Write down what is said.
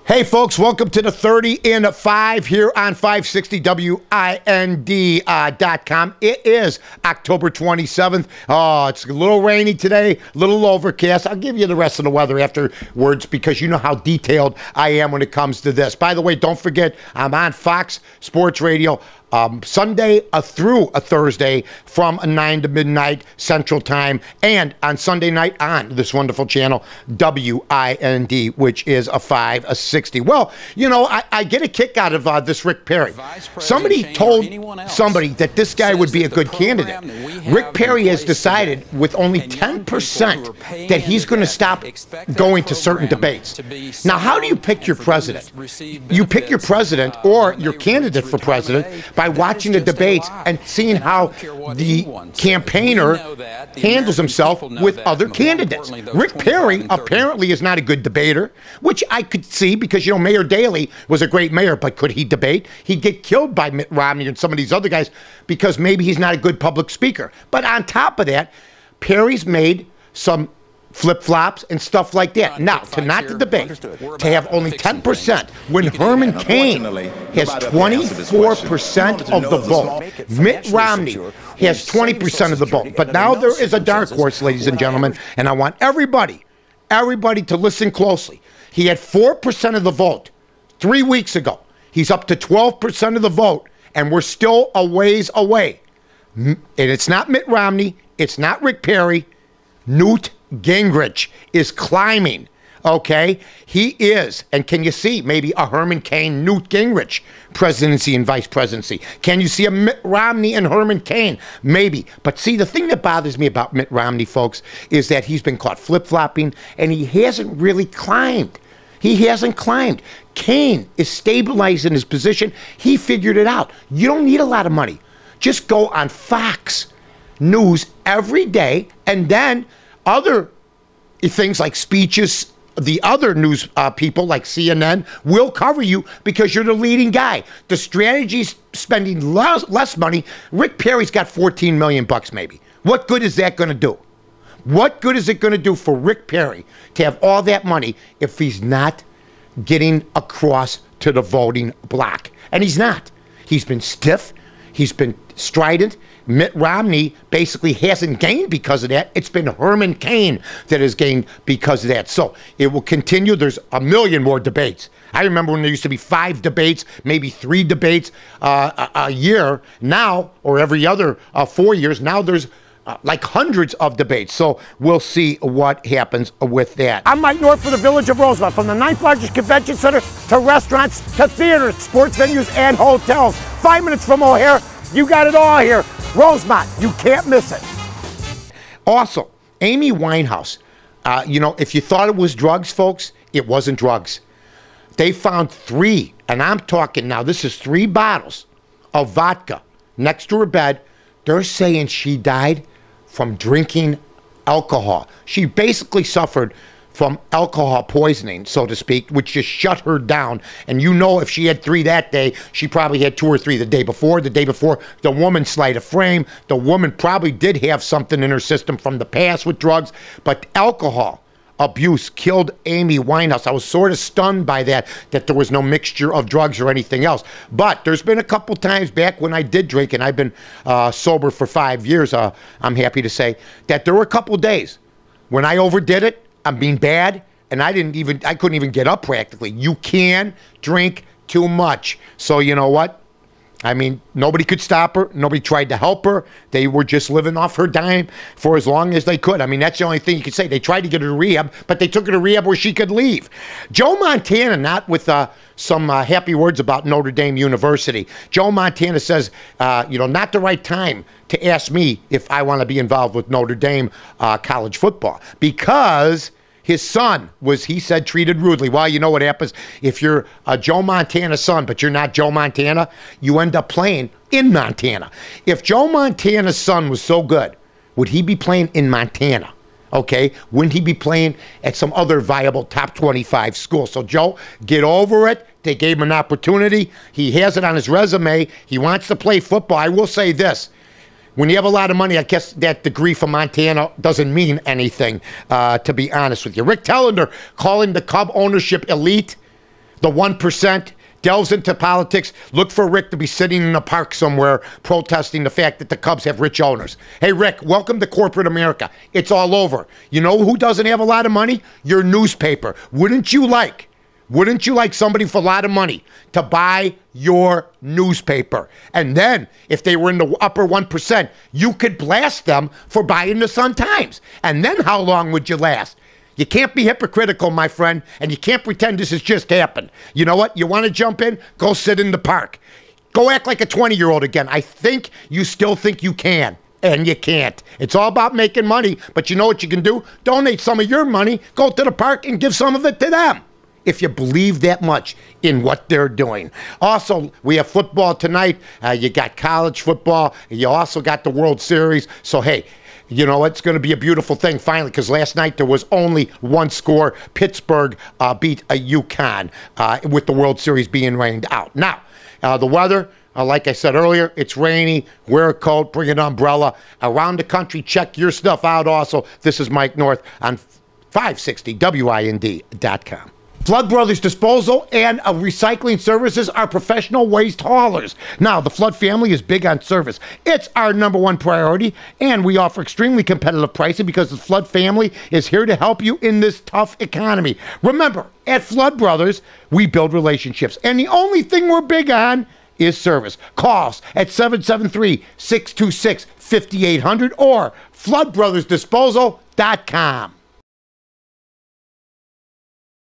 Hey folks, welcome to the 30 in 5 here on 560WIND.com. It is October 27th. Oh, it's a little rainy today, a little overcast. I'll give you the rest of the weather afterwards because you know how detailed I am when it comes to this. By the way, don't forget, I'm on Fox Sports Radio Sunday through a Thursday from 9 to midnight Central Time, and on Sunday night on this wonderful channel, WIND, which is a 560. Well, you know, I get a kick out of this Rick Perry. Somebody told somebody that this guy would be a good candidate. Rick Perry has decided with only 10% that he's going to stop going to certain debates. Now, how do you pick your president? You pick your president or your candidate for president by watching the debates and seeing how the campaigner handles himself with other candidates. Rick Perry apparently is not a good debater, which I could see because, you know, Mayor Daley was a great mayor, but could he debate? He'd get killed by Mitt Romney and some of these other guys because maybe he's not a good public speaker. But on top of that, Perry's made some flip-flops and stuff like that. Now, to not to debate, to have only 10%, when Herman Cain has 24% of the vote. Mitt Romney has 20% of the vote. But now there is a dark horse, ladies and gentlemen, and I want everybody to listen closely. He had 4% of the vote 3 weeks ago. He's up to 12% of the vote, and we're still a ways away. And it's not Mitt Romney. It's not Rick Perry. Newt Gingrich is climbing, okay? He is, and can you see maybe a Herman Cain, Newt Gingrich presidency and vice presidency? Can you see a Mitt Romney and Herman Cain? Maybe. But see, the thing that bothers me about Mitt Romney, folks, is that he's been caught flip-flopping, and he hasn't really climbed. He hasn't climbed. Cain is stabilizing his position. He figured it out. You don't need a lot of money. Just go on Fox News every day, and then other things like speeches, the other news people like CNN will cover you because you're the leading guy. The strategy's spending less money. Rick Perry's got 14 million bucks maybe. What good is that going to do? What good is it going to do for Rick Perry to have all that money if he's not getting across to the voting block? And he's not. He's been stiff. He's been strident. Mitt Romney basically hasn't gained because of that. It's been Herman Cain that has gained because of that. So it will continue. There's a million more debates. I remember when there used to be 5 debates, maybe 3 debates a year. Now, or every other 4 years, now there's like hundreds of debates. So we'll see what happens with that. I'm Mike North for the Village of Rosemont. From the 9th largest convention center to restaurants to theaters, sports venues, and hotels. 5 minutes from O'Hare. You got it all here. Rosemont, you can't miss it. Also, Amy Winehouse, you know, if you thought it was drugs, folks, it wasn't drugs. They found 3, and I'm talking now, this is 3 bottles of vodka next to her bed. They're saying she died from drinking alcohol. She basically suffered from alcohol poisoning, so to speak, which just shut her down. And you know, if she had 3 that day, she probably had 2 or 3 the day before. The day before, the woman slight of frame. The woman probably did have something in her system from the past with drugs, but alcohol abuse killed Amy Winehouse. I was sort of stunned by that there was no mixture of drugs or anything else. But there's been a couple times back when I did drink, and I've been sober for 5 years, I'm happy to say, that there were a couple days when I overdid it. I'm being bad, and I couldn't even get up practically. You can drink too much. So you know what? I mean, nobody could stop her. Nobody tried to help her. They were just living off her dime for as long as they could. I mean, that's the only thing you could say. They tried to get her to rehab, but they took her to rehab where she could leave. Joe Montana, not with some happy words about Notre Dame University. Joe Montana says, you know, not the right time to ask me if I want to be involved with Notre Dame college football because his son was, he said, treated rudely. Well, you know what happens if you're a Joe Montana son, but you're not Joe Montana? You end up playing in Montana. If Joe Montana's son was so good, would he be playing in Montana? Okay, wouldn't he be playing at some other viable top 25 school? So, Joe, get over it. They gave him an opportunity. He has it on his resume. He wants to play football. I will say this. When you have a lot of money, I guess that degree from Montana doesn't mean anything, to be honest with you. Rick Tellender calling the Cub ownership elite. The 1% delves into politics. Look for Rick to be sitting in a park somewhere protesting the fact that the Cubs have rich owners. Hey, Rick, welcome to corporate America. It's all over. You know who doesn't have a lot of money? Your newspaper. Wouldn't you like somebody for a lot of money to buy your newspaper? And then, if they were in the upper 1%, you could blast them for buying the Sun-Times. And then how long would you last? You can't be hypocritical, my friend, and you can't pretend this has just happened. You know what? You want to jump in? Go sit in the park. Go act like a 20-year-old again. I think you still think you can, and you can't. It's all about making money, but you know what you can do? Donate some of your money, go to the park, and give some of it to them, if you believe that much in what they're doing. Also, we have football tonight. You got college football. You also got the World Series. So, hey, you know, it's going to be a beautiful thing finally, because last night there was only one score. Pittsburgh beat a UConn with the World Series being rained out. Now, the weather, like I said earlier, it's rainy. Wear a coat, bring an umbrella. Around the country, check your stuff out also. This is Mike North on 560WIND.com. Flood Brothers Disposal and Recycling Services are professional waste haulers. Now, the Flood family is big on service. It's our #1 priority, and we offer extremely competitive pricing because the Flood family is here to help you in this tough economy. Remember, at Flood Brothers, we build relationships, and the only thing we're big on is service. Call us at 773-626-5800 or floodbrothersdisposal.com.